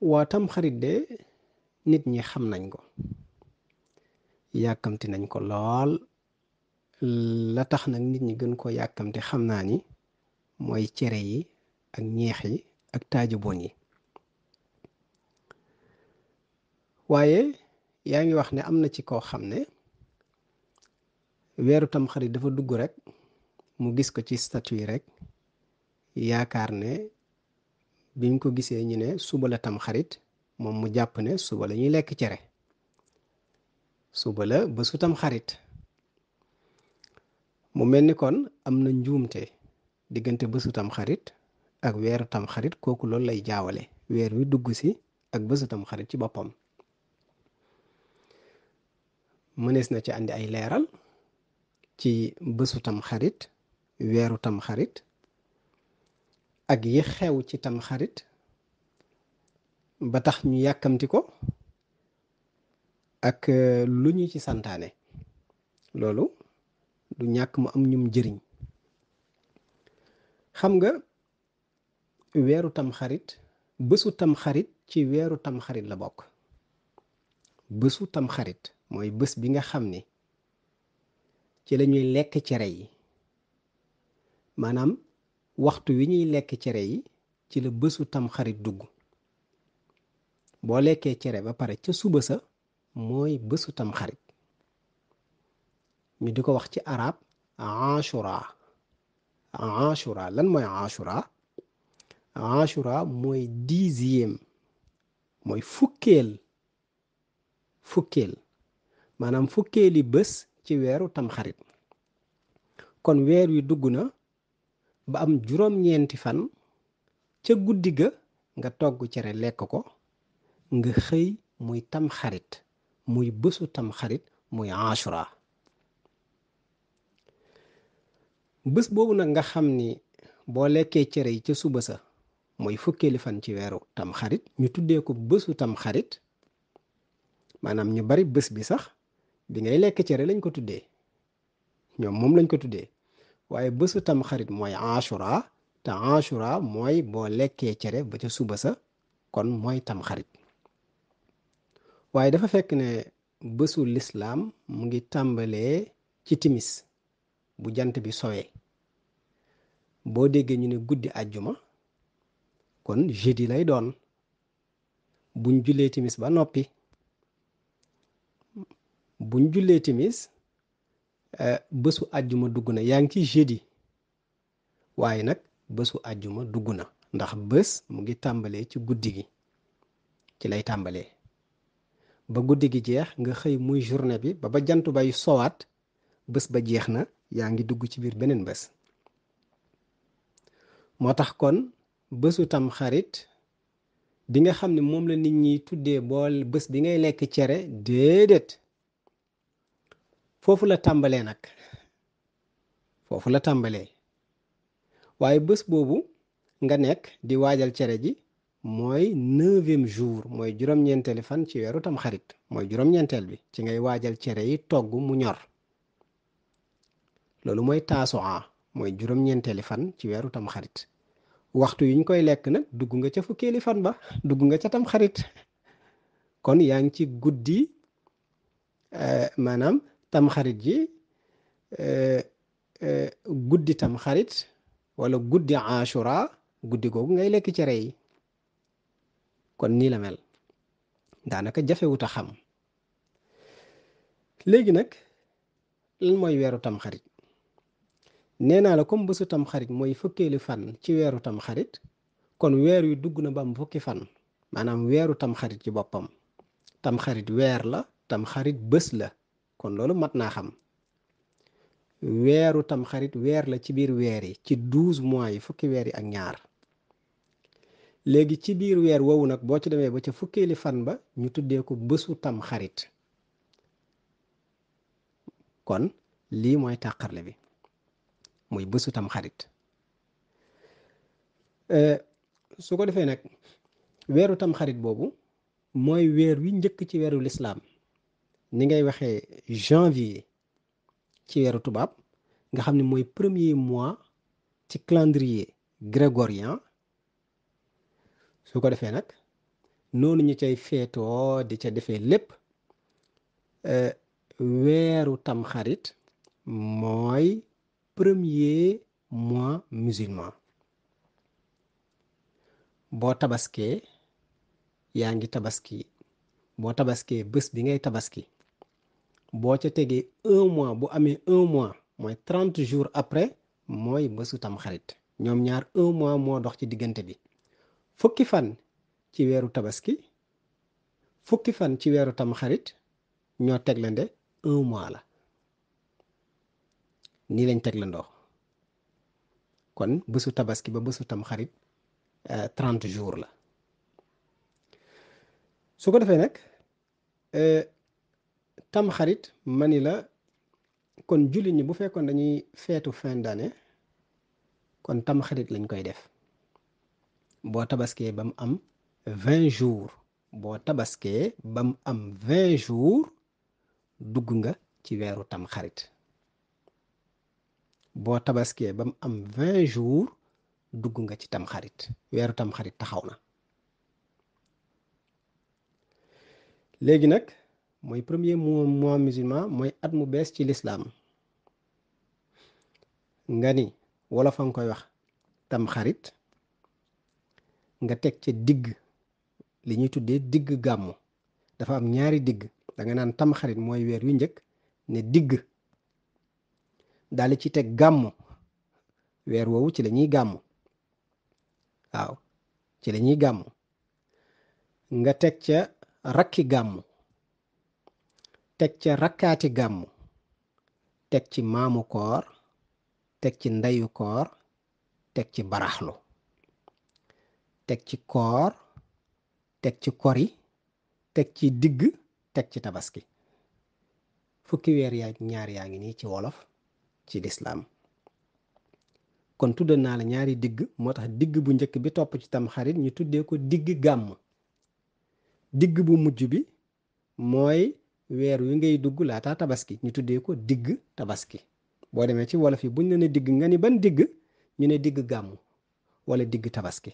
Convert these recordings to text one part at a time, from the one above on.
waa tam xarit de nit ñi xam nañ ko yàkkamti nañ ko lool la tax nag nit ñi gën ko yàkkamti xam naa ni mooy cere yi ak ñeex yi ak taaju boon yi waaye yaa ngi wax ne am na ci koo xam ne weeru tam xarit dafa dugg rek mu gis ko ci statut yi rek yaakaar ne biñ ko gisee ñu ne suba la tam xarit moom mu jàpp ne suba la ñuy lekk cere suba la bésu tam xarit mu mel ni kon am na njuumte diggante bésu tam xarit ak weeru tam xarit kooku loolu lay jaawale weer wi dugg si ak bésu tam xarit ci boppam mënees na ci andi ay leeral ci bésu tam xarit weeru tam xarit ak yi xew ci tam xarit ba tax ñu yàkkamti ko ak lu ñu ci santaane loolu du ñàkk mu am ñum jëriñ xam nga weeru tam xarit bésu tam xarit ci weeru tam xarit la bokk bésu tam xarit mooy bés bi nga xam ni ci lañuy lekk cere yi maanaam waxtu wi ñuy lekk cere yi ci la bésu tam xarit dugg boo lekkee cere ba pare ca suba sa mooy bésu tam xarit ñu di ko wax ci arab ashura ashura lan mooy ashura ashura mooy 10e mooy fukkeel maanaam fukkeeli bés ci weeru tam xarit kon weer wi dugg na ba am juróom-ñeenti fan ca guddi ga nga togg cere lekk ko nga xëy muy tam xarit muy bésu tam xarit muy ashura bés boobu nag nga xam ni boo lekkee cere yi ca suba sa mooy fukkeeli fan ci weeru tam xarit ñu tuddee ko bésu tam xarit maanaam ñu bari bés bi sax bi ngay lekk cere lañ ko tuddee ñoom moom lañ ko tuddee waaye bésu tam xarit mooy ashura te ashura mooy boo lekkee cere ba ca suba sa kon mooy tam xarit waaye dafa fekk ne bésu lislaam mu ngi tàmbalee ci timis bu jant bi sowee boo déggee ñu ne guddi àjjuma kon jeudi lay doon buñ jullee timis ba noppi buñ jullee timis bésu àjjuma dugg na yaa ngi ci jeudi waaye nag bésu àjjuma dugg na ndax bés mu ngi tàmbalee ci guddi gi ci lay tàmbalee ba guddi gi jeex nga xëy muy journée bi ba jant bay sowaat bés ba jeex na yaa ngi dugg ci biir beneen bés moo tax kon bésu tam xarit bi nga xam ne moom la nit ñi tuddee bool bés bi ngay lekk cere déedéet foofu la tàmbalee nag foofu la tàmbalee waaye bés boobu nga nekk di waajal cere ji mooy 9e jour mooy juróom-ñeenteeli fan ci weeru tam xarit mooy juróom-ñeenteel bi ci ngay waajal cere yi togg mu ñor loolu mooy taasuwaa mooy juróom-ñeenteeli fan ci weeru tam xarit waxtu yi ñu koy lekk nag dugg nga ca fukkeeli fan ba dugg nga ca tam xarit kon yaa ngi ci guddi maanaam tam xarit ji guddi tam xarit wala guddi ashura guddi googu ngay lekk cere yi kon nii la mel daanaka jafewut a xam léegi nag lan mooy weeru tam xarit nee naa la comme bésu tam xarit mooy fukkeeli fan ci weeru tam xarit kon weer wi dugg na ba am fukki fan maanaam weeru tam xarit ci boppam tam xarit weer la tam xarit bés la kon loolu mat naa xam weeru tam xarit weer la ci biir weer yi ci 12 mois yi fukki weer yi ak ñaar léegi ci biir weer woowu nag boo ci demee ba ca fukkeeli fan ba ñu tuddee ko bésu tam xarit kon lii mooy tàqarle bi muy bésu tam xarit su ko defee nag weeru tam xarit boobu mooy weer wi njëkk ci weeru lislaam ni ngay waxee janvier ci weeru tubaab nga xam ne mooy premier mois ci calendrier grégorien su ko defee nag noonu ñu cay feetoo di ca defee lépp weeru tamxarit mooy premier mois musulman. boo tabaskee yaa ngi tabaski boo tabaskee bés bi ngay tabaski boo ca tegee 1 mois bu amee 1 mois mooy 30 jours après mooy bésu tamxarit. ñoom ñaar 1 mois moo dox ci diggante bi. fukki fan ci weeru tabaski fukki fan ci weeru tamxarit ñoo teglande 1 mois la. nii lañ teglandoo kon bésu tabaski ba bésu tamxarit 30 jours la. su ko defee nag tamxarit mani la kon jullit ñi bu fekkoon dañuy feetu fin d'année kon tamxarit lañ koy def boo tabaskee ba mu am 20 jours boo tabaskee ba mu am 20 jours dugg nga ci weeru tamxarit. boo tabaskee ba mu am 20 jours dugg nga ci tamxarit weeru tamxarit taxaw na. léegi nag mooy premier mois musulman mooy at mu bees ci lislaam nga ni wala fa nga koy wax tamxarit nga teg ca digg li ñuy tuddee digg gàmmu. dafa am ñaari digg da nga naan tamxarit mooy weer wi njëkk ne digg daal ci teg gàmmu weer woowu ci la ñuy gàmmu. waaw ci la ñuy gàmmu nga teg ca rakki gàmmu teg ca rakkaati gàmmu teg ci maamu koor teg ci ndeyu koor teg ci baraxlu teg ci koor teg ci kori teg ci digg teg ci tabaski. fukki weer yaa ñaar yaa ngi nii ci wolof ci lislaam. kon tuddal naa la ñaari digg moo tax digg bu njëkk bi topp ci tamxarit ñu tuddee ko digg gàmm. digg bu mujj bi mooy weer wi ngay dugg laata tabaski ñu tuddee ko digg tabaski. boo demee ci wolof yi buñ la ne digg nga ni ban digg ñu ne digg gàmm wala digg tabaski.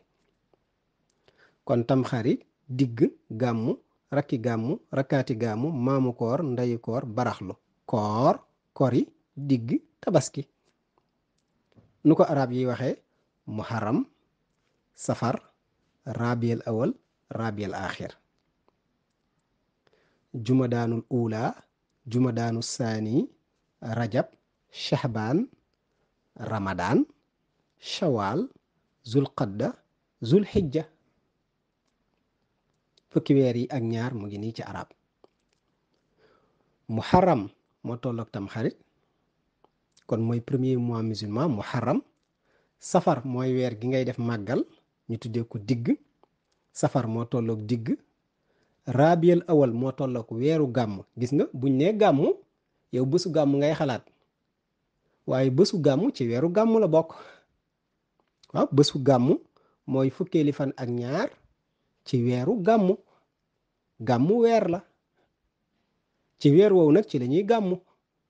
kon tamxarit digg gàmm rakki gàmm rakkaati gàmm maamu koor ndeyu koor baraxlu koor kori digg tabaski. nu ko arab yi waxee muharram safar rabiul awal rabiul axir. jumadaanul ula jumadaanu saani rajab shahbaan ramadan shawal zulqadda zulhijja. fukki weer yi ak ñaar mu ngi nii ci arab. muharram moo tolloog tamxarit kon mooy premier mois musulman muharram. safar mooy weer gi ngay def màggal ñu tuddee ko digg safar moo tolloog digg. rabiul awal moo tolloog weeru gàmm. gis nga buñ nee gàmm yow bésu gàmm ngay xalaat waaye bésu gàmm ci weeru gàmm la bokk. waaw bésu gàmm mooy fukkeeli fan ak ñaar ci weeru gàmm. gàmm weer la ci weer woowu nag ci lañuy gàmm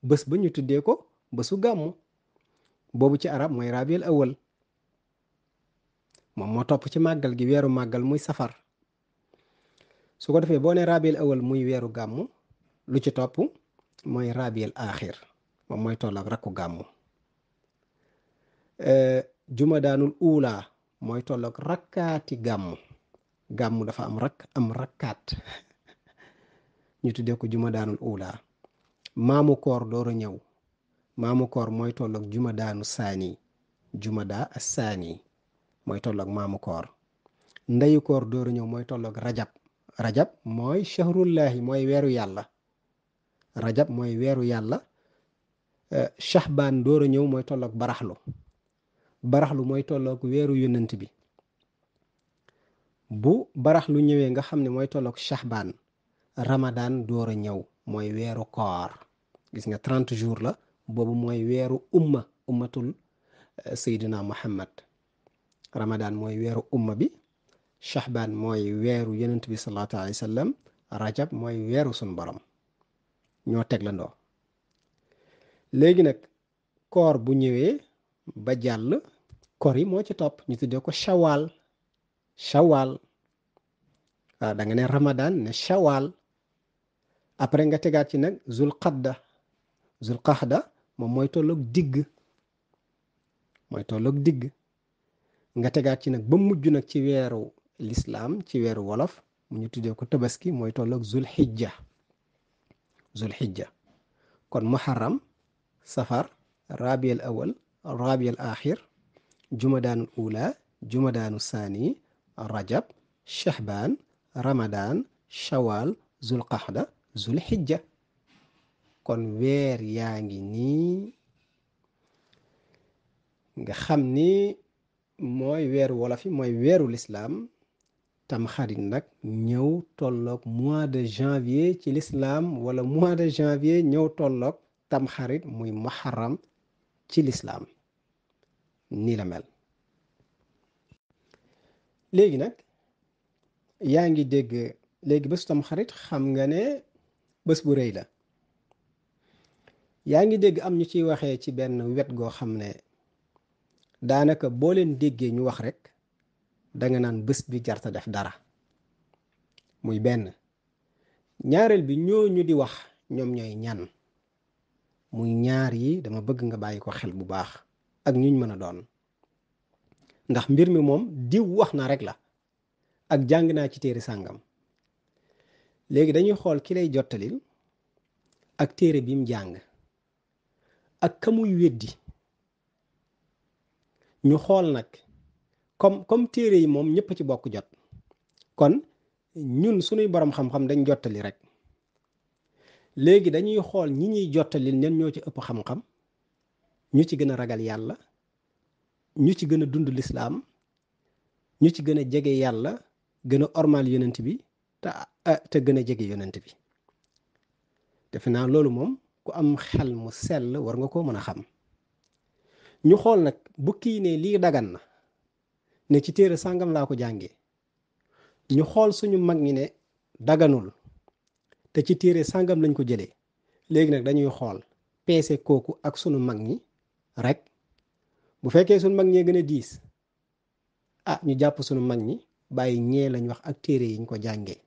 bés ba ñu tuddee ko bésu gàmm boobu ci arab mooy rabiul awal moom moo topp ci màggal gi weeru màggal muy safar. su ko defee boo ne rabiul awal muy weeru gàmm lu ci topp mooy rabiul axir moom mooy toll ak rakku gàmm. jumadaanul ula mooy toll ak rakkaati gàmm. gàmm dafa am rakk am rakkaat ñu tuddee ko jumadaanul ula. maamu koor door a ñëw maamu koor mooy toll ak jumadaanu saani jumada as saani mooy toll ak maamu koor. ndeyu koor door a ñëw mooy toll ak rajab. rajab mooy shahrullahi mooy weeru yàlla. rajab mooy weeru yàlla. shahbaan door a ñëw mooy toll ak baraxlu. baraxlu mooy toll ak weeru yonent bi. bu baraxlu ñëwee nga xam ne mooy toll ak shahbaan ramadan door a ñëw mooy weeru koor. gis nga 30 jours la boobu mooy weeru ummatul seydina muhammad. ramadan mooy weeru umma bi. shahbaan mooy weeru yonent bi sallallahu alayhi wa sallam. rajab mooy weeru sun borom ñoo teglandoo. léegi nag koor bu ñëwee ba jàll kori moo ci topp ñu tuddee ko shawal shawal waaw da nga ne ramadan ne shawal après nga tegaat ci nag zul qaxda moom mooy tolloog digg nga tegaat ci nag ba mujj nag ci weeru lislaam ci weeru wolof mu ñu tuddee ko tabaski mooy tolloog zul xijja kon muharram safar rabiul awal rabiul axir jumadaanul ula jumadaanu saani rajab shahbaan ramadan shawal zul qaxda zul xijja kon weer yaa ngi nii nga xam ni mooy weeru wolof yi mooy weeru lislaam tam xarit nag ñëw tolloog mois de janvier ci lislaam wala mois de janvier ñëw tolloog tam xarit muy muharram ci lislaam nii la mel léegi nag yaa ngi dégg léegi bésu tam xarit xam nga ne bés bu rëy la yaa ngi dégg am ñu ciy waxee ci benn wet goo xam ne daanaka boo leen déggee ñu wax rek danga naan bés bi jarta def dara muy benn ñaareel bi ñooñu di wax ñoom ñooy ñan muy ñaar yi dama bëgg nga bàyyi ko xel bu baax ak ñuñ mën a doon ndax mbir mi moom diw wax na rek la ak jàng naa ci téere sàngam léegi dañuy xool ki lay jottalil ak téere bi mu jàng ak ka muy weddi ñu xool nag comme téere yi moom ñëpp ci bokk jot kon ñun suñuy borom xam-xam dañ jottali rek léegi dañuy xool ñi ñuy jottalil ñan ñoo ci ëpp xam-xam ñu ci gën a ragal yàlla ñu ci gën a dund lislaam ñu ci gën a jege yàlla gën a ormal yonent bi te gën a jege yonent bi defe naa loolu moom ku am xel mu sell war nga koo mën a xam ñu xool nag bu kii ne lii dagan na ne ci téere sàngam laa ko jàngee ñu xool suñu mag ñi ne daganul te ci téere sàngam lañ ko jëlee léegi nag dañuy xool peese kooku ak sunu mag ñi rek bu fekkee sunu mag ñee gën a diis ñu jàpp sunu mag ñi bàyyi ñee lañ wax ak téere yi ñu ko jàngee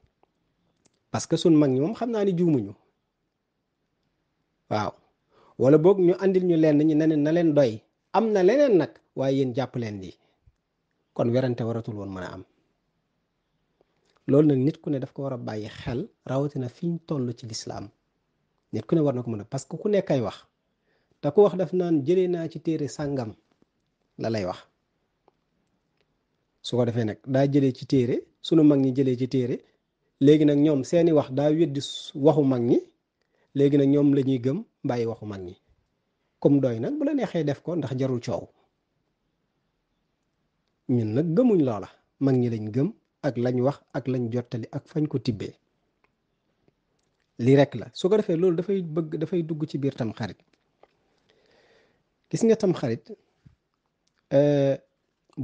parce que sunu mag ñi moom xam naa ni juumuñu waaw wala boog ñu andil ñu leen ñi ne na leen doy am na leneen nag waaye yéen jàpp leen lii kon werante waratul woon mën a am loolu nag nit ku ne daf ko war a bàyyi xel rawatina fi ñu toll ci lislaam nit ku ne war na ko mën a parce que ku nekk ay wax te ku wax daf naan jëlee naa ci téere sàngam la lay wax su ko defee nag daa jëlee ci téere sunu mag ñi jëlee ci téere léegi nag ñoom seeni wax daa weddi waxu mag ñi léegi nag ñoom la ñuy gëm bàyyi waxu mag ñi comme doy nag bu la neexee def ko ndax jarul coow ñun nag gëmuñ loola mag ñi lañ gëm ak lañ wax ak lañ jottali ak fañ ko tibbee lii rek la su ko defee loolu dafay dugg ci biir tam xarit gis nga tam xarit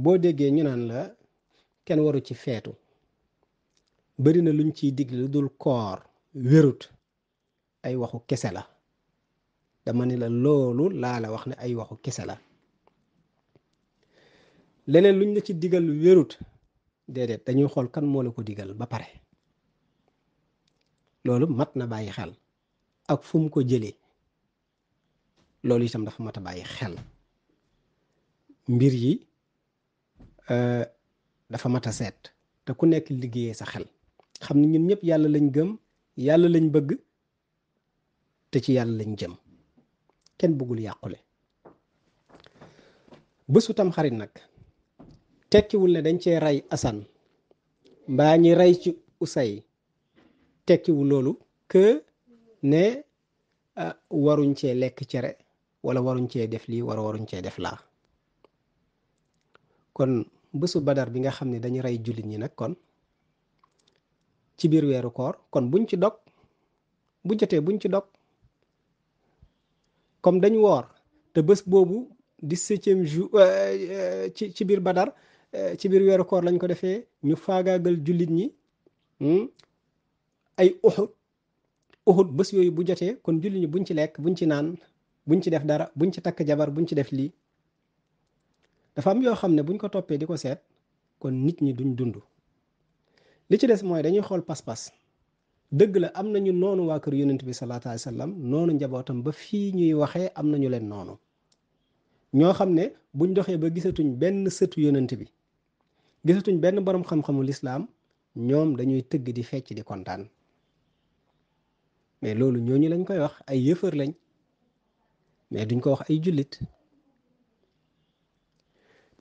boo déggee ñu naan la kenn waru ci feetu bari na luñ ciy digle lu dul koor wérut ay waxu kese la dama ne la loolu laa la wax ne ay waxu kese la leneen luñ la ci digal wérut déedéet dañuy xool kan moo la ko digal ba pare loolu mat na bàyyi xel ak fu mu ko jëlee loolu itam dafa mat a bàyyi xel mbir yi dafa mat a seet te ku nekk liggéeyee sa xel xam ne ñun ñëpp yàlla lañ gëm yàlla lañ bëgg te ci yàlla lañ jëm kenn bëggul yàqule bésu tam xarit nag tekkiwul ne dañ cee rey asan mbaa ñi rey ci usay tekkiwul loolu que ne waruñ cee lekk cere wala waruñ cee def lii wala waruñ cee def laa kon bésu badar bi nga xam ne dañu rey jullit ñi nag kon ci biir weeru koor kon buñ ci dog bu jotee buñ ci dog comme dañu woor te bés boobu 17e jour ci biir badar ci biir weeru koor lañ ko defee ñu faagaagal jullit ñi ay uxut bés yooyu bu jotee kon jullit ñi buñ ci lekk buñ ci naan buñ ci def dara buñ ci takk jabar buñ ci def lii dafa am yoo xam ne buñ ko toppee di ko seet kon nit ñi duñ dund li ci des mooy dañuy xool pas-pas. dëgg la am nañu noonu waa kër yonent bi sallallahu alayhi wa sallam noonu njabootam ba fii ñuy waxee am nañu leen noonu ñoo xam ne buñ doxee ba gisatuñ benn sëtu yonent bi gisatuñ benn borom xam-xamu lislaam ñoom dañuy tëgg di fecc di kontaan mais loolu ñooñu lañ koy wax ay yëfër lañ mais duñ ko wax ay jullit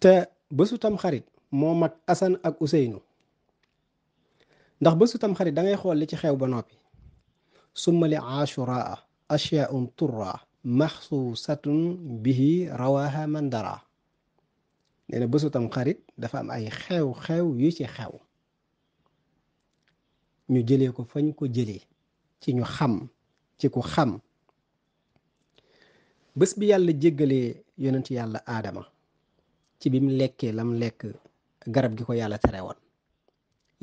te bésu tam xarit moo mag Asan ak Useynu ndax bésu tam xarit da ngay xool li ci xew ba noppi summa li ashuraa ashyaun turra maxsuusatun bihi rawaha man dara nee na bésu tam xarit dafa am ay xew-xew yu ci xew ñu jëlee ko fañ ko jëlee ci ñu xam ci ku xam bés bi yàlla jéggalee yonent yàlla aadama ci bi mu lekkee lam lekk garab gi ko yàlla tere woon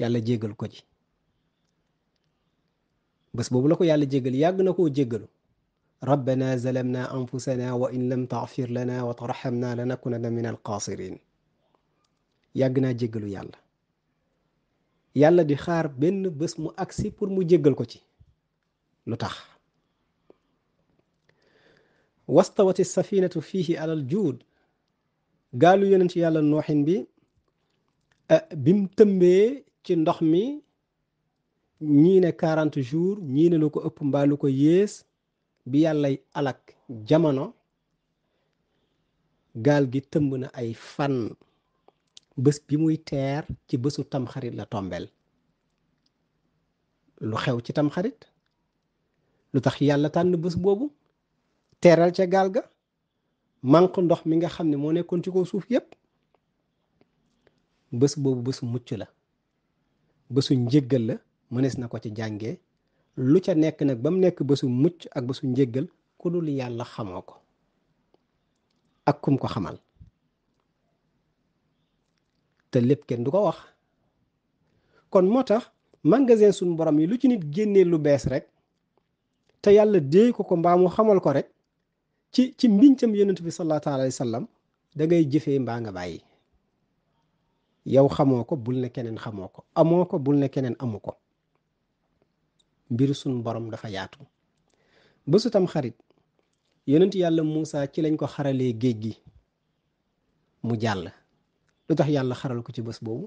yàlla jéggal ko ci bés boobu la ko yàlla jéggal yàgg na koo jéggalu rabbana zalamna anfusana wa in lam taghfir lana wa tarhamna lanakunanna min alxaasirin yàgg naa jéggalu yàlla yàlla di xaar benn bés mu agsi pour mu jéggal ko ci lu tax wastawati safinatu fihi alal juud gaalu yonent yàlla nooxin bi bim tëmbee ci ndox mi ñii ne 40 jours ñii ne lu ko ëpp mbaa lu ko yées bi yàllay alak jamono gaal gi tëmb na ay fan bés bi muy teer ci bésu tamxarit la tombeel lu xew ci tamxarit lu tax yàlla tànn bés boobu teeral ca gaal ga manq ndox mi nga xam ne moo nekkoon ci kaw suuf yépp bés boobu bésu mucc la bésu njéggal la mënees na ko ci jàngee lu ca nekk nag ba mu nekk bésu mucc ak bésu njéggal ku dul yàlla xamoo ko ak kum ko xamal te lépp kenn du ko wax kon moo tax magasin suñu borom yi lu ci nit génnee lu bees rek te yàlla déey ko mbaa mu xamal ko rek ci mbincam yonent bi sallallahu alayhi wa sallam da ngay jëfee mbaa nga bàyyi yow xamoo ko bul ne keneen xamoo ko amoo ko bul ne keneen amu ko mbiru suñu borom dafa yaatu bésu tam xarit yonent yàlla Muusa ci lañ ko xaralee géej gi mu jàll lu tax yàlla xaral ko ci bés boobu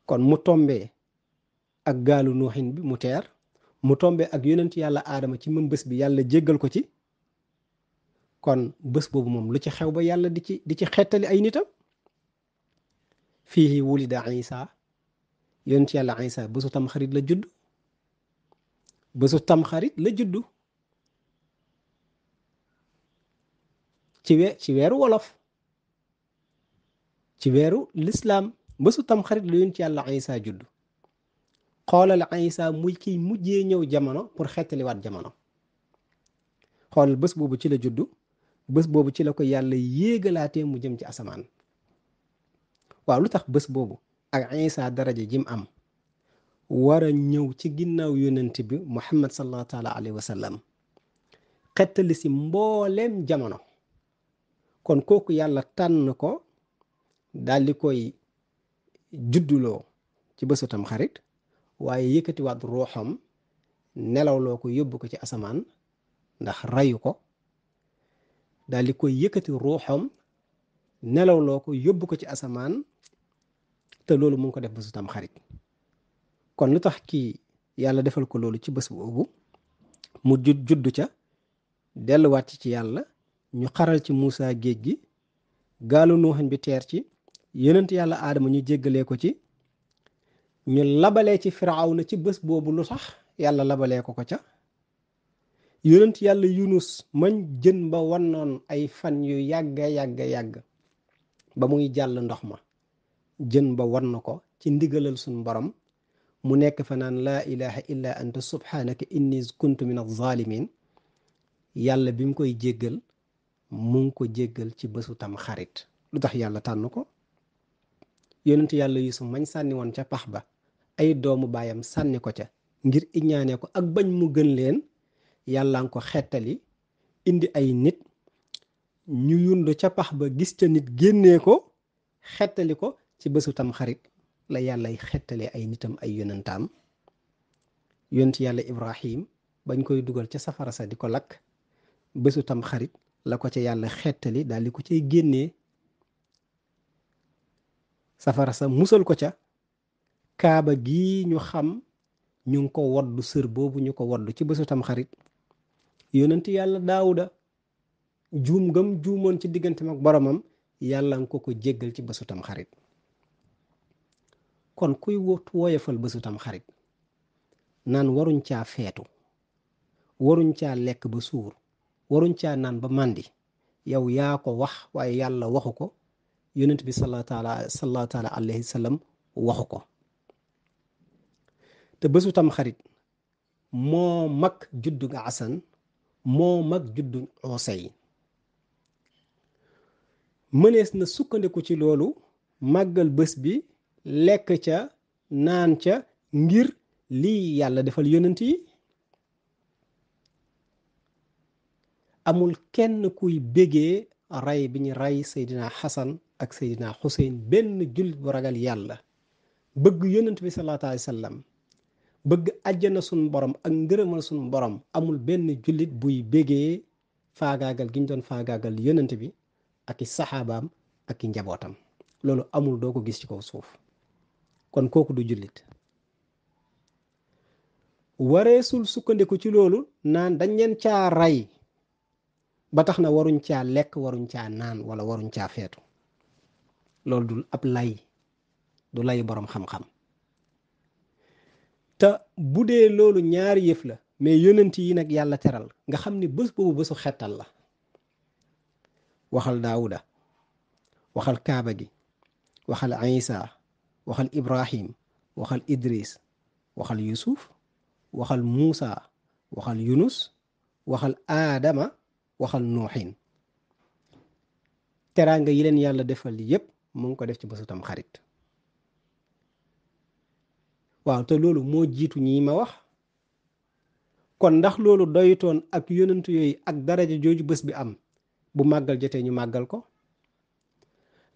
kon mu tombee ak gaalu nuuxin bi mu teer mu tombee ak yonent yàlla aadama ci même bés bi yàlla jéggal ko ci kon bés boobu moom lu ci xew ba yàlla di ci xettali ay nitam fii wulida Isa yonent yàlla Isa bésu tamxarit la judd bésu tamxarit la juddu ci weeru wolof ci weeru lislaam bésu tamxarit la yonent yàlla Isa juddu xoolal Isa muy kiy mujjee ñëw jamono pour xettaliwaat jamono xoolal bés boobu ci la juddu bés boobu ci la ko yàlla yéegalaatee mu jëm ci asamaan waaw lu tax bés boobu ak Isa daraja jim am war a ñëw ci ginnaaw yonent bi Muhammad sallallahu taala alayhi wa sallam xettali si mbooleem jamono kon kooku yàlla tànn ko daal di koy judduloo ci bésu tam xarit waaye yëkkatiwaat ruuxam nelawloo ko yóbbu ko ci asamaan ndax rayu ko daal di koy yëkkati ruuxam nelawloo ko yóbbu ko ci asamaan te loolu mu ngi ko def bésu tam xarit kon lu tax kii yàlla defal ko loolu ci bés boobu mu juddu ca delluwaat ci yàlla ñu xaral ci Muusa géej gi gaalu nuuxin bi teer ci yonent yàlla aadama ñu jéggalee ko ci ñu labalee ci Firawna ci bés boobu lu tax yàlla labalee ko ca yonent yàlla Yunus mañ jën ba wannoon ay fan yu yàgg ba muy jàll ndox ma jën ba wan na ko ci ndigalal suñ borom mu nekk fa naan laa ilaha illa anta subhanaka inni kuntu min az-zalimin yàlla bi mu koy jéggal mu ngi ko jéggal ci bésu tam xarit lu tax yàlla tànn ko yonent yàlla Yusuf mañ sànni woon ca pax ba ay doomu baayam sànni ko ca ngir iñaane ko ak bañ mu gën leen yàlla nga ko xettali indi ay nit ñu yund ca pax ba gis ca nit génnee ko xettali ko ci bésu tam xarit la yàllay xettalee ay nitam ay yonentaam. yonent yàlla Ibrahim bañ koy dugal ca safara sa di ko lakk bésu tam xarit la ko ca yàlla xettali daal di ko cay génnee safara sa musal ko ca. kaaba gi ñu xam ñu ngi ko woddu sër boobu ñu ko woddu ci bésu tam xarit yonent yàlla daawuda juum ngam juumoon ci digganteem ak boromam yàlla nga ko jéggal ci bésu tam xarit. kon kuy woyofal bésu tam xarit naan waruñ caa feetu waruñ caa lekk ba suur waruñ caa naan ba màndi yow yaa ko wax waaye yàlla waxu ko yonent bi sallallahu taala alayhi wa sallam waxu ko. te bésu tam xarit moo mag juddu nga asan moo mag juddu Usey. mënees na sukkandiku ci loolu màggal bés bi lekk ca naan ca ngir lii yàlla defal yonent yi. amul kenn kuy bégee rey bi ñu rey Seydina Xasan ak Seydina Xuseyn benn jullit bu ragal yàlla bëgg yonent bi sallallahu alayhi wa sallam bëgg àjjana suñ borom ak ngërëmal suñ borom amul benn jullit buy bégee faagaagal gi ñu doon faagaagal yonent bi ak i saxaabaam ak i njabootam. loolu amul doo ko gis ci kaw suuf. kon kooku du jullit. wareesul sukkandiku ci loolu naan dañ leen caa rey ba tax na waruñ caa lekk waruñ caa naan wala waruñ caa feetu. loolu du ab lay du lay boroom xam-xam. te bu dee loolu ñaari yëf la mais yonent yi nag yàlla teral nga xam ni bés boobu bésu xettal la. waxal daawuda waxal kaaba gi waxal isa waxal ibrahim waxal idris waxal yusuf waxal muusa waxal yunus waxal aadama waxal nuuxin. teraanga yi leen yàlla defal yépp mu ngi ko def ci bésu tam xarit. waaw te loolu moo jiitu ñii ma wax. kon ndax loolu doyutoon ak yonent yooyu ak daraja jooju bés bi am bu màggal jotee ñu màggal ko.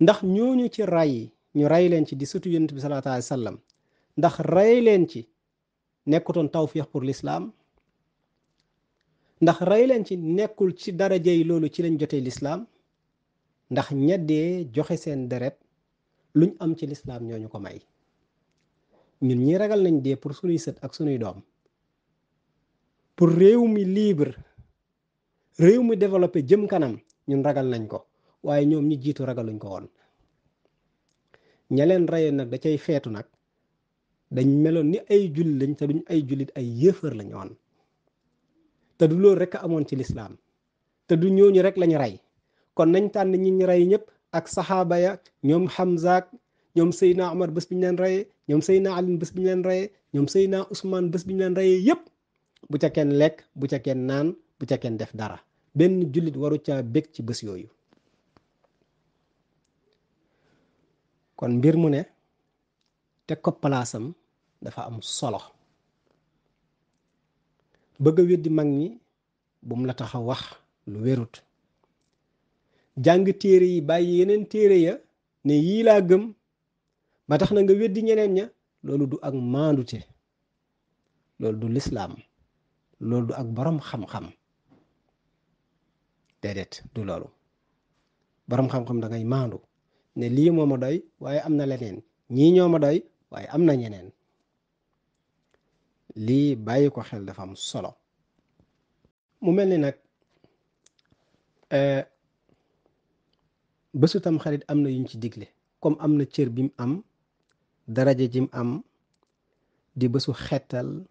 ndax ñooñu ci ray ñu ray leen ci di sëtu yonent bi sallallahu alayhi wa sallam ndax ray leen ci nekkutoon tawfiix pour l'islam. ndax ray leen ci nekkul ci daraja yi loolu ci lañ jotee l'islam. ndax ñeddee joxe seen deret luñ am ci l'islam ñooñu ko may. ñun ñi ragal nañ dee pour sunuy sët ak sunuy doom pour réew mi libre réew mi développé jëm kanam ñun ragal nañ ko waaye ñoom ñi jiitu ragaluñ ko woon. ña leen rayoon nag da cay feetu nag dañ meloon ni ay jullit lañ te duñ ay jullit ay yéefar lañ woon. te du loolu rek a amoon ci lislaam te du ñooñu rek lañ rey. kon nañ tànn ñi ñu rey ñëpp ak saxaaba ya ñoom Hamza ñoom Seydina Omar bés bi ñu leen reyee ñoom Seydina Ali bés bi ñu leen reyee ñoom Seydina Ousmane bés bi ñu leen reyee yépp bu ca kenn lekk bu ca kenn naan bu ca kenn def dara. benn jullit waru caa bég ci bés yooyu. kon mbir mu ne teg ko palaasam dafa am solo. bëgg a weddi mag ñi bu mu la tax a wax lu wérut. jàng téere yi bàyyi yeneen téere ya ne yii laa gëm ba tax na nga weddi ñeneen ña loolu du ak maandute. loolu du lislaam. loolu du ak borom xam-xam. déedéet du loolu. borom xam-xam da ngay maandu ne lii moo ma doy waaye am na leneen ñii ñoo ma doy waaye am na ñeneen. lii bàyyi ko xel dafa am solo. mu mel ni nag bésu tam xarit am na yuñ ci digle comme am na cër bi mu am daraja ji mu am di bésu xettal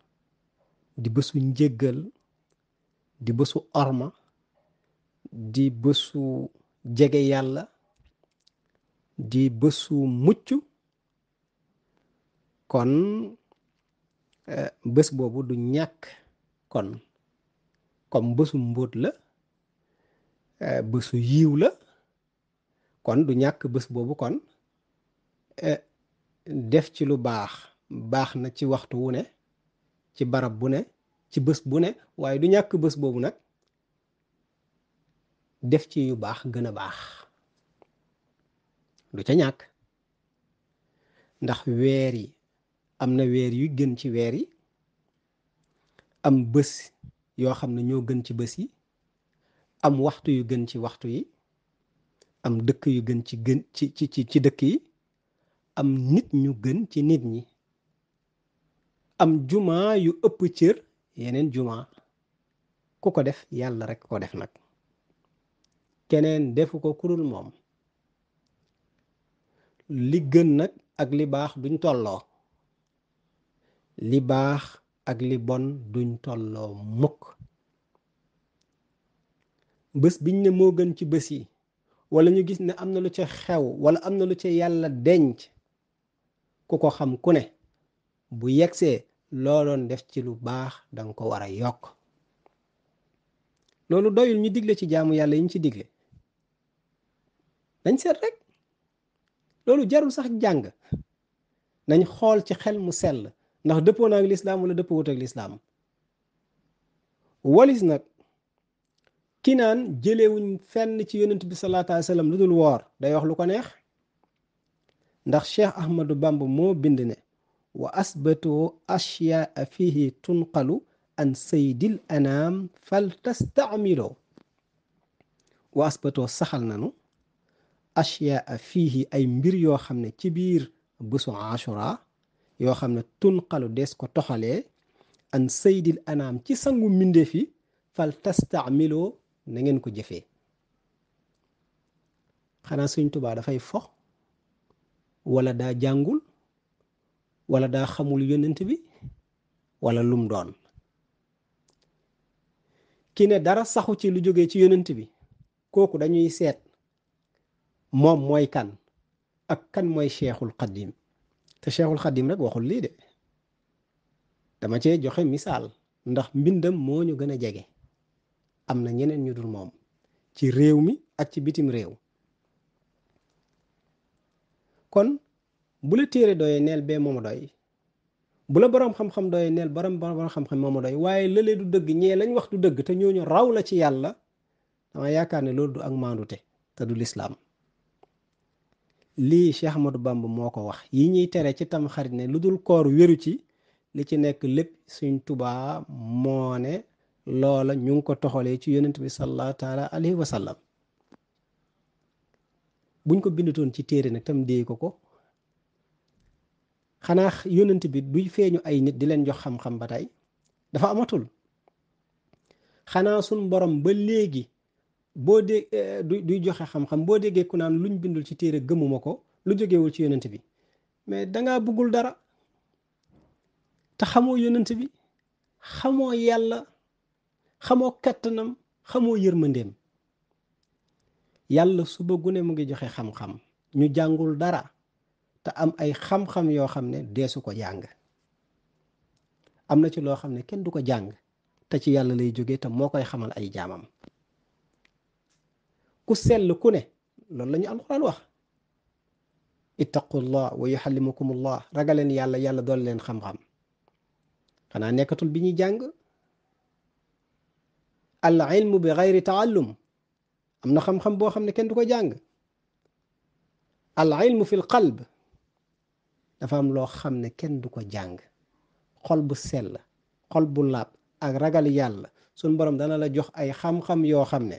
di bésu njëggal di bésu orma di bésu jege yàlla di bésu mucc. kon bés boobu du ñàkk kon comme bésu mbóot la bésu yiw la kon du ñàkk bés boobu kon def ci lu baax baax na ci waxtu wu ne ci barab bu ne ci bés bu ne waaye du ñàkk bés boobu nag def ci yu baax gën a baax du ca ñàkk. ndax weer yi am na weer yu gën ci weer yi, am bés yoo xam ne ñoo gën ci bés yi, am waxtu yu gën ci waxtu yi, am dëkk yu gën ci dëkk yi, am nit ñu gën ci nit ñi, am jumaa yu ëpp cër yeneen jumaa. ku ko def yàlla rekk ko def nag, keneen defu ko kurul moom. li gën nag ak li baax duñ tolloo, li baax ak li bon duñ tolloo mukk. bés biñ ne moo gën ci bés yi, wala ñu gis ne am na lu ca xew wala am na lu ca yàlla denc, ku ko xam ku ne bu yegsee loo doon def ci lu baax danga ko war a yokk. loolu doyul ñu digle ci jaamu yàlla yi ñu ci digle, dañ seet rek. loolu jarul sax jàng, nañ xool ci xel mu sell ndax dëppoo na ak lislaam wala dëppoo wut ak lislaam. walis nag ki naan jëlewuñ fenn ci yonent bi sallallahu alayhi wa sallam lu dul woor, day wax lu ko neex. ndax Cheikh Ahmadou Bamba moo bind ne wa asbatoo ashyaa fihi tunqalu an saydil anaam fal tastamiloo. wa asbatoo saxal nanu ashyaa fiihi ay mbir yoo xam ne ci biir bésu ashura yoo xam ne tunqalu des ko toxalee an saydil anaam ci sangu mbindeef yi fal tastamiloo na ngeen ko jëfee. xanaa Sëñ Tuubaa dafay fo wala daa jàngul wala daa xamul yonent bi wala lum doon. ki ne dara saxu ci lu jógee ci yonent bi, kooku dañuy seet moom mooy kan ak kan mooy cheikhul xadim. te cheikhul xadim rek waxul lii de, dama cee joxe misaal ndax mbindam moo ñu gën a jege. am na ñeneen ñu dul moom ci réew mi ak ci bitim réew. kon bu la téere doyee neel bee mooma doy, bu la boroom xam-xam doyee neel boroom xam-xam mooma doy. waaye lële du dëgg, ñee lañ wax du dëgg te ñooñu raw la ci yàlla, dama yaakaar ne loolu du ak maandute te du lislaam. lii Cheikh Ahmadou Bamba moo ko wax. yi ñuy tere ci tam xarit ne lu dul koor wéru ci, li ci nekk lépp Sëñ Tuubaa moo ne loola ñu ngi ko toxalee ci yonent bi sallallahu taala alayhi wa sallam. buñ ko bindatoon ci téere nag tam déey ko ko, xanaa yonent bi duy feeñu ay nit di leen jox xam-xam ba tey dafa amatul. xanaa suñ borom ba léegi boo dee duy joxe xam-xam, boo déggee ku naan luñ bindul ci téere gëmuma ko, lu jógewul ci yonent bi, mais dangaa bëggul dara te xamoo yonent bi, xamoo yàlla, xamoo kattanam, xamoo yërmandeem. yàlla suba gune mu ngi joxe xam-xam. ñu jàngul dara te am ay xam-xam yoo xam ne deesu ko jàng. am na ci loo xam ne kenn du ko jàng te ci yàlla lay jóge te moo koy xamal ay jaamam. ku sell ku ne loolu la ñu alxuraan wax, ittaqullah wa yuxallimukumullah, ragaleen yàlla, yàlla dool leen xam-xam. xanaa nekkatul bi ñuy jàng al ilmu bi gayri taallum. am na xam-xam boo xam ne kenn du ko jàng. al ilmu fi l qalb, dafa am loo xam ne kenn du ko jàng. xol bu sell, xol bu laab ak ragal yàlla, suñ borom dana la jox ay xam-xam yoo xam ne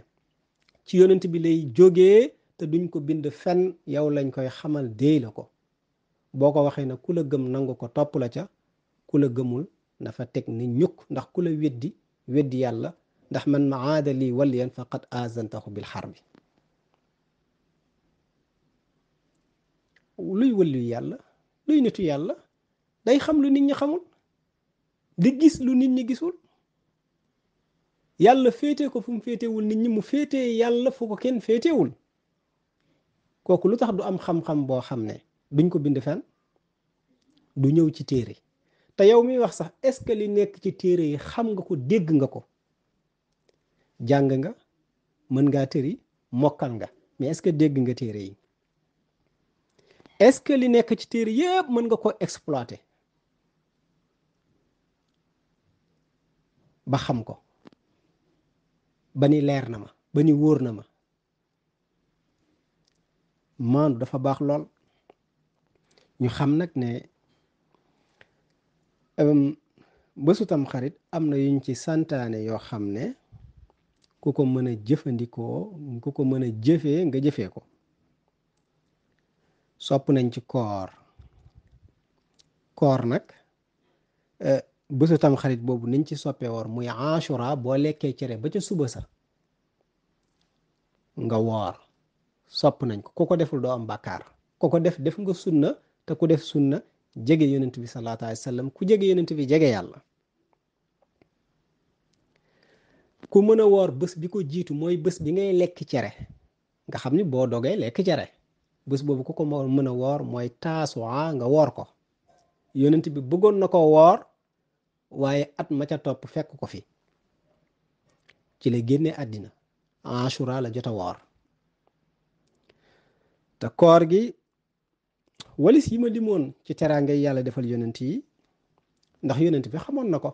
ci yonent bi lay jógee te duñ ko bind fenn, yow lañ koy xamal déey la ko. boo ko waxee ne ku la gëm nangu ko topp la ca, ku la gëmul na fa teg ni ñukk, ndax ku la weddi yàlla, ndax man ma aada lii waliyan faqad azantahu bil harbi. luy wëllu yàlla, luy nitu yàlla, day xam lu nit ñi xamul, di gis lu nit ñi gisul. yàlla féete ko fu mu féetewul nit ñi, mu féetee yàlla fu ko kenn féetewul. kooku lu tax du am xam-xam boo xam ne duñ ko bind fenn, du ñëw ci téere. te yow miy wax sax est-ce que li nekk ci téere yi xam nga ko, dégg nga ko, jàng nga, mën ngaa tëri, mokkal nga, mais est-ce que dégg nga téere yi? est-ce que li nekk ci téere yépp mën nga ko exploiter ba xam ko, ba ni leer na ma, ba ni wóor na ma? maandu dafa baax lool. ñu xam nag ne bésu tam xarit am na yuñ ci santaane yoo xam ne ku ko mën a jëfandikoo ku ko mën a jëfee nga jëfee ko. sopp nañ ci koor nag bésu tam xarit boobu niñ ci soppee woor muy ashura boo lekkee cere ba ca suba sa nga woor sopp nañ ko ku ko deful doo am bàkkaar ku ko def nga sunna te ku def sunna jege yonent bi sallallahu alayhi wa sallam ku jege yonent bi jege yàlla. ku mën a woor bés bi ko jiitu mooy bés bi ngay lekk cere nga xam ni boo dogee lekk cere bés boobu ku ko mën a woor mooy taasuwaa nga woor ko. yonent bi bëggoon na ko woor waaye at ma ca topp fekk ko fi ci la génne àddina ashura la jot a woor. te koor gi walis yi ma limoon ci teraangay yàlla defal yonent yi ndax yonent bi xamoon na ko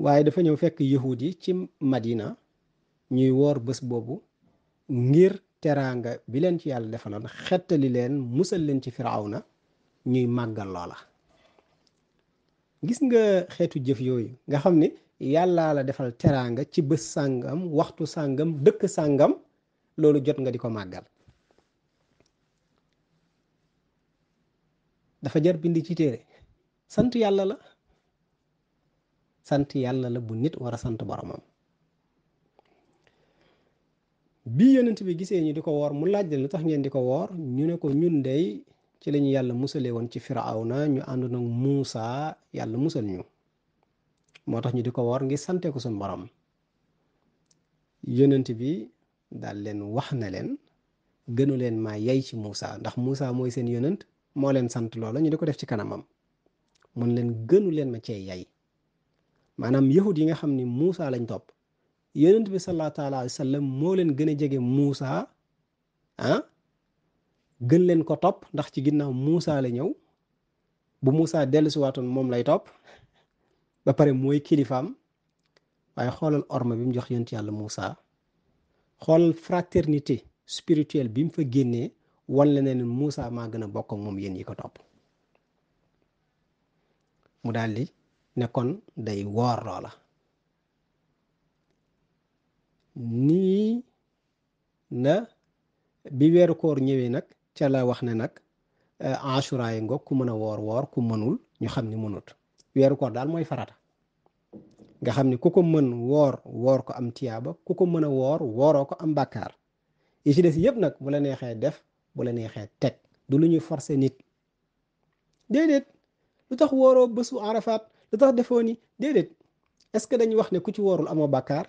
waaye dafa ñëw fekk yahud yi ci Madina ñuy woor bés boobu ngir teraanga bi leen ci yàlla defaloon xettali leen musal leen ci firawna ñuy màggal loola. gis nga xeetu jëf yooyu nga xam ne yàllaa la defal teraanga ci bés sàngam waxtu sàngam dëkk sàngam loolu jot nga di ko màggal. dafa jar bind ci téere sant yàlla la sant yàlla la bu nit war a sant boromam. bi yonent bi gisee ñu di ko woor mu laaj leen lu tax ngeen di ko woor ñu ne ko ñun dey ci lañu yàlla musalee woon ci firawna ñu ànd nag Muusa yàlla musal ñu moo tax ñu di ko woor ngir sante ko suñ borom. yonent bi daal leen wax na leen gënu leen maa yey ci Muusa ndax Muusa mooy seen yonent moo leen sant loola ñu di ko def ci kanamam mun leen gënu leen ma cee yey. maanaam yahud yi nga xam ni Muusa lañ topp yonent bi sallallahu taala alayhi wa sallam moo leen gën a jege Muusa gën leen ko topp ndax ci ginnaaw Muusa la ñëw bu Muusa dellusi waatoon moom lay topp ba pare mooy kilifaam. waaye xoolal orma bi mu jox yonent yàlla Muusa xoolal fraternité spirituelle bi mu fa génnee wan la ne Muusa maa gën a bokk ak moom yéen yi ko topp. mu daal di ne kon day woor loola. nii na bi weeru koor ñëwee nag ca la wax ne nag ashura yi ngoog ku mën a woor ku mënul ñu xam ni mënut. weeru koor daal mooy farata nga xam ni ku ko mën woor ko am tiyaaba ku ko mën a wooroo ko am bàkkaar. yi ci des yëpp nag bu la neexee def bu la neexee teg du lu ñuy forcer nit. déedéet lu tax wooroo bésu arafaat lu tax defoo ni déedéet. est-ce que dañu wax ne ku ci woorul amoo bàkkaar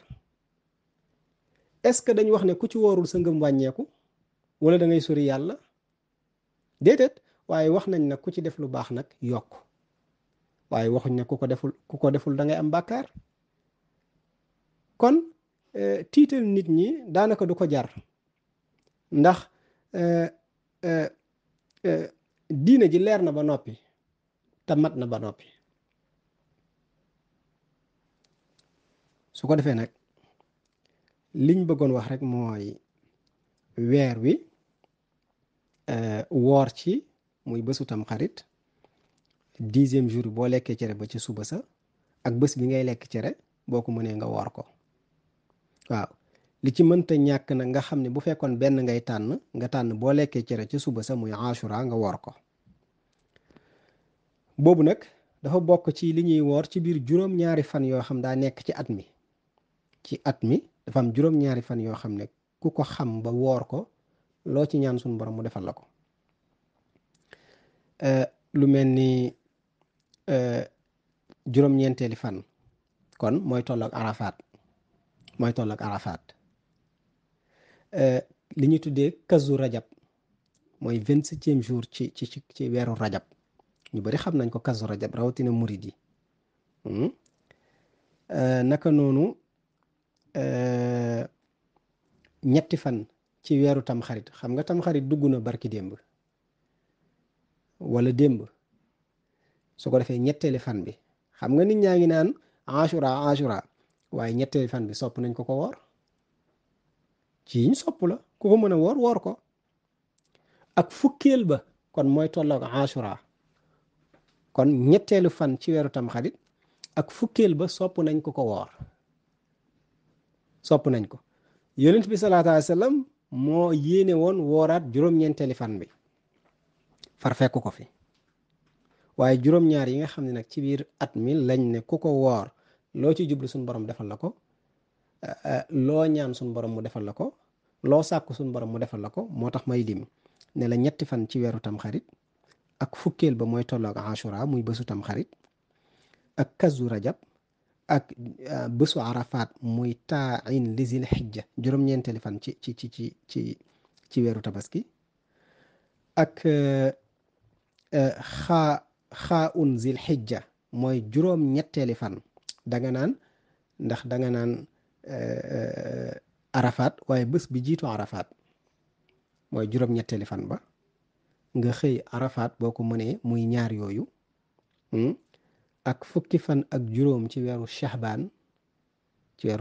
est-ce que dañu wax ne ku ci woorul sa ngëm wàññeeku wala da ngay sori yàlla déedéet. waaye wax nañ nag ku ci def lu baax nag yokk waaye waxuñ ne ku ko deful da ngay am bàkkaar. kon tiital nit ñi daanaka du ko jar ndax diine ji leer na ba noppi te mat na ba noppi. su ko defee nag liñ bëggoon wax rek mooy weer wi woor ci muy bésu tam xarit 10e jour boo lekkee cere ba ci suba sa ak bés bi ngay lekk cere boo ko mënee nga woor ko. waaw li ci mënta ñàkk nag nga xam ne bu fekkoon benn ngay tànn nga tànn boo lekkee cere ci suba sa muy ashura nga woor ko. boobu nag dafa bokk ci li ñuy woor ci biir juróom-ñaari fan yoo xam daa nekk ci at mi. ci at mi dafa am juróom-ñaari fan yoo xam ne ku ko xam ba woor ko loo ci ñaan suñu borom mu defal la ko. lu mel ni juróom-ñeenteeli fan kon mooy tolloog arafaat li ñu tuddee kazu rajab mooy 27e jour ci weeru rajab ñu bari xam nañ ko kazu rajab rawatina murid yi. naka noonu ñetti fan ci weeru tamxarit xam nga tamxarit dugg na barki démb wala démb su ko defee ñetteeli fan bi xam nga nit ñaa ngi naan ashura waaye ñetteeli fan bi sopp nañ ko woor ci ñu sopp la ku ko mën a woor ko ak fukkeel ba kon mooy tolloog ashura kon ñetteelu fan ci weeru tamxarit ak fukkeel ba sopp nañ ko ko woor sopp nañ ko yonent bi salaatu alayhi wa sallam moo yéene woon wooraat juróom-ñeenteeli fan bi far fekk ko fi waaye juróom-ñaar yi nga xam ne nag ci biir at mi lañ ne ku ko woor loo ci jublu suñu borom defal la ko loo ñaan suñu borom mu defal la ko loo sàkku suñu borom mu defal la ko moo tax may lim ne la ñetti fan ci weeru tamxarit ak fukkeel ba mooy tolloog ashura muy bésu tamxarit ak kazu rajab ak bésu arafat muy taain li zil xijja juróom-ñeenteeli fan ci weeru tabaski ak xaa un zil xijja mooy juróom-ñetteeli fan danga naan ndax danga naan arafat waaye bés bi jiitu arafat mooy juróom-ñetteeli fan ba nga xëy arafat boo ko mënee muy ñaar yooyu ak fukki fan ak juróom ci weeru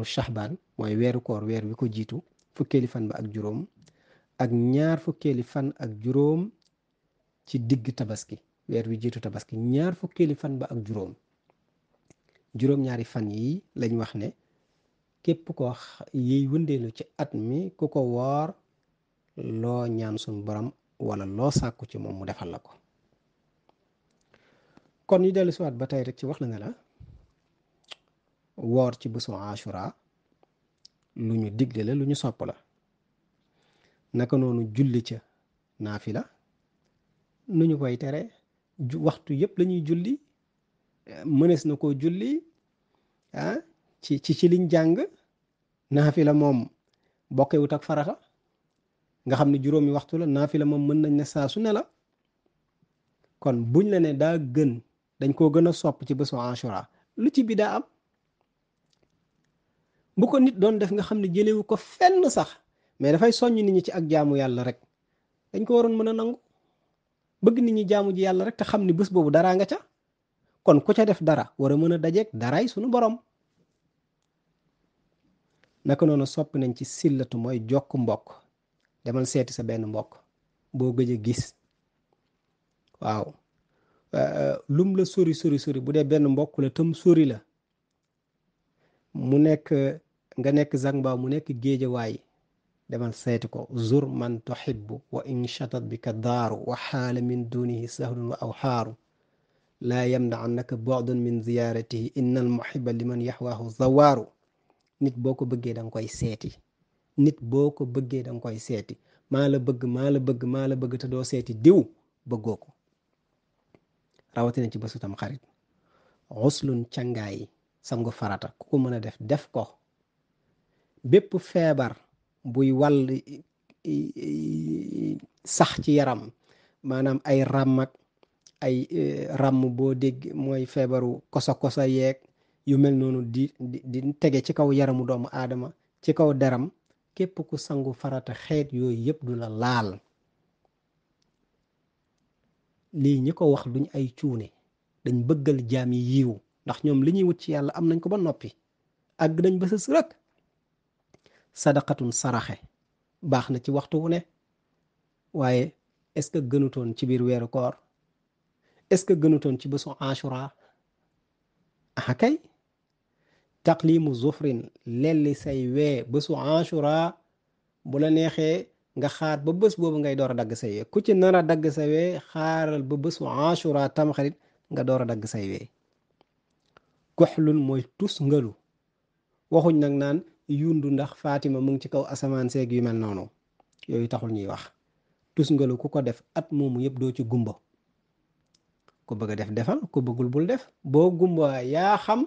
shahbaan mooy weeru koor weer wi ko jiitu fukkeeli fan ba ak juróom ak ñaar fukkeeli fan ak juróom ci digg tabaski weer wi jiitu tabaski ñaar fukkeeli fan ba ak juróom-ñaari fan yi lañ wax ne képp ko yiy wëndeelu ci at mi ku ko woor loo ñaan suñ borom wala loo sàkku ci moom mu defal la ko kon ñu dellu siwaat ba tey rek ci wax la ne la woor ci bésu ashura lu ñu digle la lu ñu sopp la naka noonu julli ca naafila nu ñu koy tere waxtu yëpp lañuy julli mënees na koo julli ci liñ jàng naafila moom bokkewut ak farata nga xam ne juróomi waxtu la naafila moom mën nañ ne saa su ne la kon buñ la ne daa gën dañ koo gën a sopp ci bésu ashura lu ci bidaa am bu ko nit doon def nga xam ne jëlewu ko fenn sax mais dafay soññ nit ñi ci ak jaamu yàlla rek dañ ko waroon mën a nangu bëgg nit ñi jaamu ji yàlla rek te xam ni bés boobu daraa nga ca kon ku ca def dara war a mën a dajeeg daraay sunu borom naka noonu sopp nañ ci sillatu mooy jokk mbokk demal seeti sa benn mbokk boo gëj a gis waaw lum la sori bu dee benn mbokk la tam sori la mu nekk nga nekk Zangba mu nekk Géejawaay demal seeti ko zur man tuhibbu wa in shatat bika daaru wa xaala min dunihi sahlun wa awxaaru laa yamna annaka bu'dun min ziyaaratihi inna al muhibba liman yaxwaahu zawaaru nit boo ko bëggee da nga koy seeti maa la bëgg te doo seeti diw bëggoo ko rawatina ci bésu tam xarit xuslun cangaay sangu farata ku ko mën a def ko bépp feebar buy wàll sax ci yaram maanaam ay ràmm ak ay ràmm boo dégg mooy feebaru kosa yeeg yu mel noonu di tege ci kaw yaramu doomu aadama ci kaw deram képp ku sangu farata xeet yooyu yëpp du la laal lii ñi ko wax duñ ay cuune dañ bëggal jaam yi yiiw ndax ñoom li ñuy wut ci yàlla am nañ ko ba noppi àgg nañ ba sës rek sadaqatun saraxe baax na ci waxtu wu ne waaye est-ce que gënutoon ci biir weeru koor est-ce que gënutoon ci bésu ashura aha kay taqlimu zufrin lelli say wee bésu ashura bu la neexee nga xaar ba bés boobu ngay door a dagg say wee ku ci nar a dagg say wee xaaral ba bésu ashura tamxarit nga door a dagg say wee kuxlun mooy tus ngalu waxuñ nag naan yundu ndax Fatima mu ngi ci kaw asamaan seeg yu mel noonu yooyu taxul ñuy wax tus ngalu ku ko def at moomu yëpp doo ci gumba ku bëgg a def defal ku bëggul bul def boo gumba yaa xam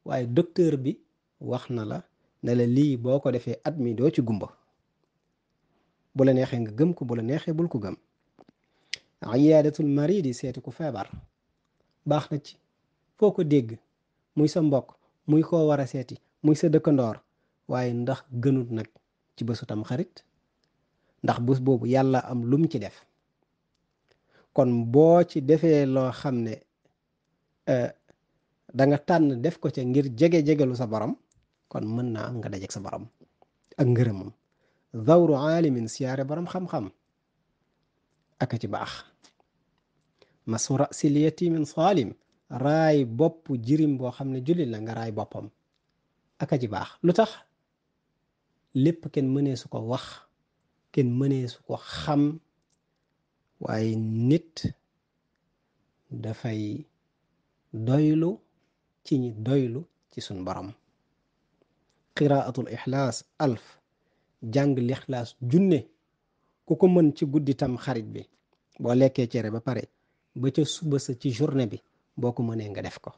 waaye docteur bi wax na la ne la lii boo ko defee at mi doo ci gumba bu la neexee nga gëm ko bu la neexee bul ko gëm iyaadatul maridi seeti ku feebar baax na ci foo ko dégg muy sa mbokk muy koo war a seeti muy sa dëkkandoor waaye ndax gënut nag ci bésu tam xarit ndax bés boobu yàlla am lum ci def kon boo ci defee loo xam ne da nga tànn def ko ca ngir jegelu sa borom kon mën naa am nga dajeg sa borom ak ngërëmam zawru aalimin siyaare borom xam-xam aka ci baax. masu rasil yatimin saalim, raay bopp jirim boo xam ne jullit la nga raay boppam aka ci baax. lu tax? lépp kenn mënee su ko wax, kenn mënee su ko xam, waaye nit dafay doylu ci ñi doylu ci suñ borom. qiraatul ixlaas 1000, jàng lixlaas 1000 ku ko mën ci guddi tam xarit bi boo lekkee cere ba pare ba ca suba sa ci journée bi boo ko mënee nga def ko.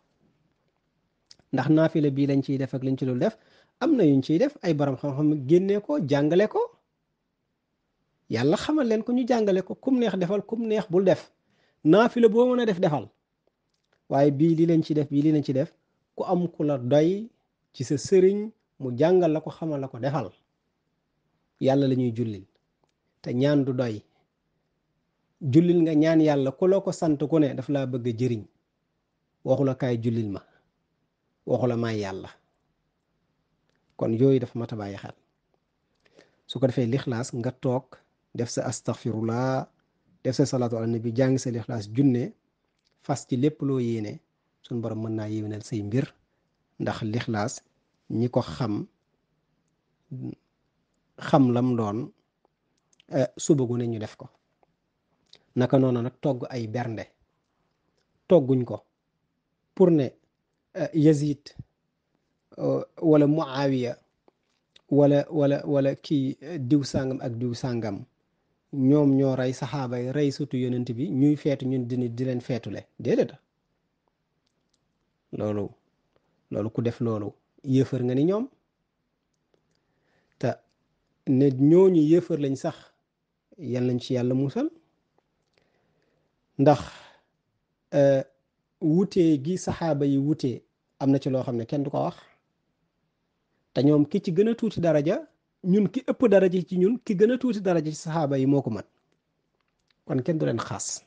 ndax naafila bii lañ ciy def ak lañ ci dul def am na yuñ ciy def ay borom xam-xam génnee ko jàngale ko, yàlla xamal leen ko ñu jàngale ko, kum neex defal kum neex bul def, naafila boo mën a def defal, waaye bii li lañ ci def bii li lañ ci def ku am ku la doy ci sa sëriñ mu jàngal la ko xamal la ko defal. yàlla la ñuy jullil te ñaan du doy, jullil nga ñaan yàlla ku la ko sant ku ne daf laa bëgg a jëriñ, waxu la kaay jullil ma, waxu la may yàlla. kon yooyu dafa mat a bàyyi xel. su ko defee lixlaas nga toog def sa astaghfirullah, def sa salaatu ala nabi, jàng sa lixlaas 1000, fas ci lépp loo yéene, suñ borom mën naa yéwénal say mbir. ndax lixlaas ñi ko xam lam doon suba gu ne ñu def ko. naka noonu nag togg ay bernde, togguñ ko pour ne Yazid wala Muawiya wala kii diw sàngam ak diw sàngam ñoom ñoo rey saxaaba yi rey sutu yonent bi ñuy feetu ñun di leen feetule, déedéet. loolu ku def loolu yëfër nga ni ñoom, te ne ñooñu yëfër lañ sax yal nañ ci yàlla musal. ndax wutee gi saxaaba yi wutee am na ci loo xam ne kenn du ko wax, te ñoom ki ci gën a tuuti daraja, ñun ki ëpp daraja ci ñun, ki gën a tuuti daraja ci saxaaba yi moo ko mat, kon kenn du leen xaas.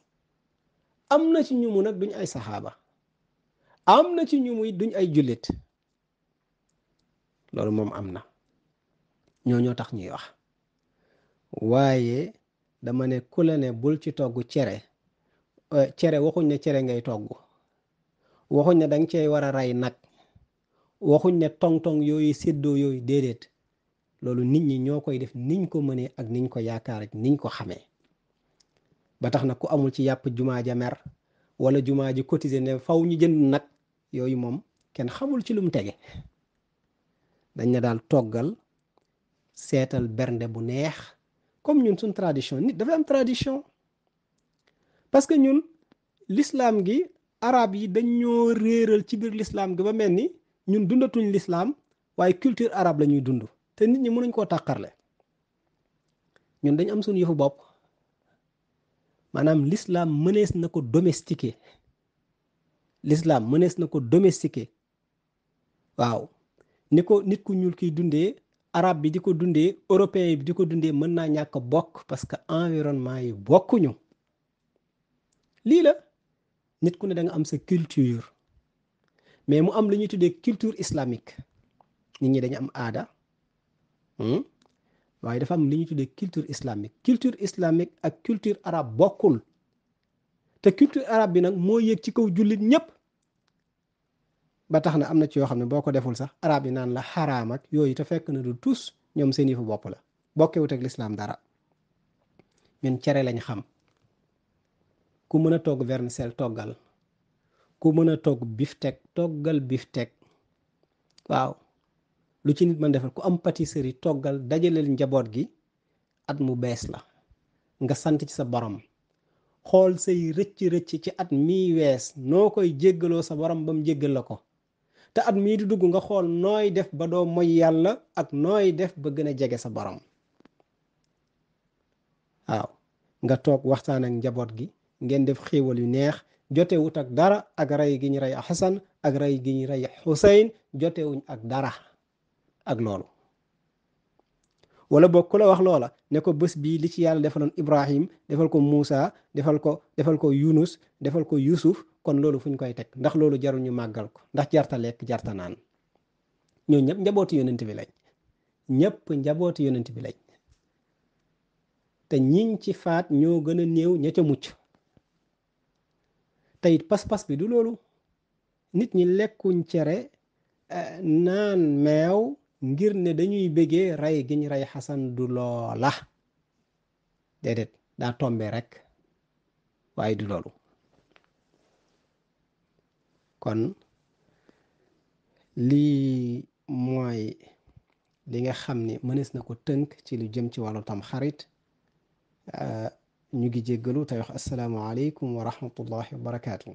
am na ci ñu mu nag duñ ay saxaaba, am na ci ñu muy duñ ay jullit, loolu moom am na, ñoo tax ñuy wax. waaye dama ne ku la ne bul ci togg cere waxuñ ne cere ngay togg, waxuñ ne danga cey war a rey nag, waxuñ ne tong-tong yooyu séddoo yooyu, déedéet. loolu nit ñi ñoo koy def niñ ko mënee ak niñ ko yaakaar ak niñ ko xamee. ba tax na ku amul ci yàpp jumaa ja mer, wala jumaa ji cotisé ne faw ñu jënd nag, yooyu moom kenn xamul ci lu mu tege. dañ ne daal toggal, seetal bernde bu neex, comme ñun suñ tradition. nit dafa am tradition, parce que ñun l'islam gi arab yi dañoo réeral ci biir l'islam gi ba mel ni ñun dundatuñ l'islam waaye culture arabe la ñuy dund, te nit ñi mënuñ koo tàqarle. ñun dañ am suñu yëfu bopp, maanaam l'islam mënees na ko domestiquer, l'islam mënees na ko domestiquer. waaw ni ko nit ku ñuul kiy dundee, arabe bi di ko dundee, européen bi di ko dundee, mën naa ñàkk bokk parce que environnement yi bokkuñu. lii la, nit ku ne da nga am sa culture, mais mu am lu ñuy tuddee culture islamique. nit ñi dañu am aada, waaye dafa am li ñuy tuddee culture islamique. culture islamique ak culture arabe bokkul, te culture arabe bi nag moo yéeg ci kaw jullit ñépp. ba tax na am na ci yoo xam ne boo ko deful sax arab yi naan la xaraam ak yooyu, te fekk na du tus, ñoom seen yëfu bopp la, bokkewut ak lislaam dara. ñun cere lañ xam, ku mën a togg vermicelle toggal, ku mën a togg beefsteak toggal beefsteak. waaw lu ci nit mën defal, ku am pâtisserie toggal, dajaleel njaboot gi. at mu bees la, nga sant ci sa borom, xool say rëcc ci at mii wees noo koy jéggaloo sa borom ba mu jéggal la ko, te at mii di dugg nga xool nooy def ba doo moy yàlla ak nooy def ba gën a jege sa borom. waaw nga toog waxtaan ak njaboot gi, ngeen def xéewal yu neex, jotewut ak dara ak rey gi ñu rey Xasan ak rey gi ñu rey Xuseyn, jotewuñ ak dara ak loolu. wala boog ku la wax loola ne ko bés bii li ci yàlla defaloon Ibrahim defal ko Muusa defal ko Yunus defal ko Yusuf, kon loolu fu ñu koy teg? ndax loolu jarul ñu màggal ko? ndax jarta lekk jarta naan? ñoo ñëpp njabooti yonent bi lañ, ñëpp njabooti yonent bi lañ. te ñiñ ci faat ñoo gën a néew ña ca mucc te it pas-pas bi du loolu nit ñi lekkuñ cere naan meew ngir ne dañuy bëggee rey giñ rey xasan du loola déedéet daa tombe rek waaye du loolu kon lii mooy li nga xam ni mënees na ko tënk ci lu jëm ci wàllu tam xarit ñu ngi jéggalu tey wax assalaamu aleykum wa rahmatullahi wa barakaatu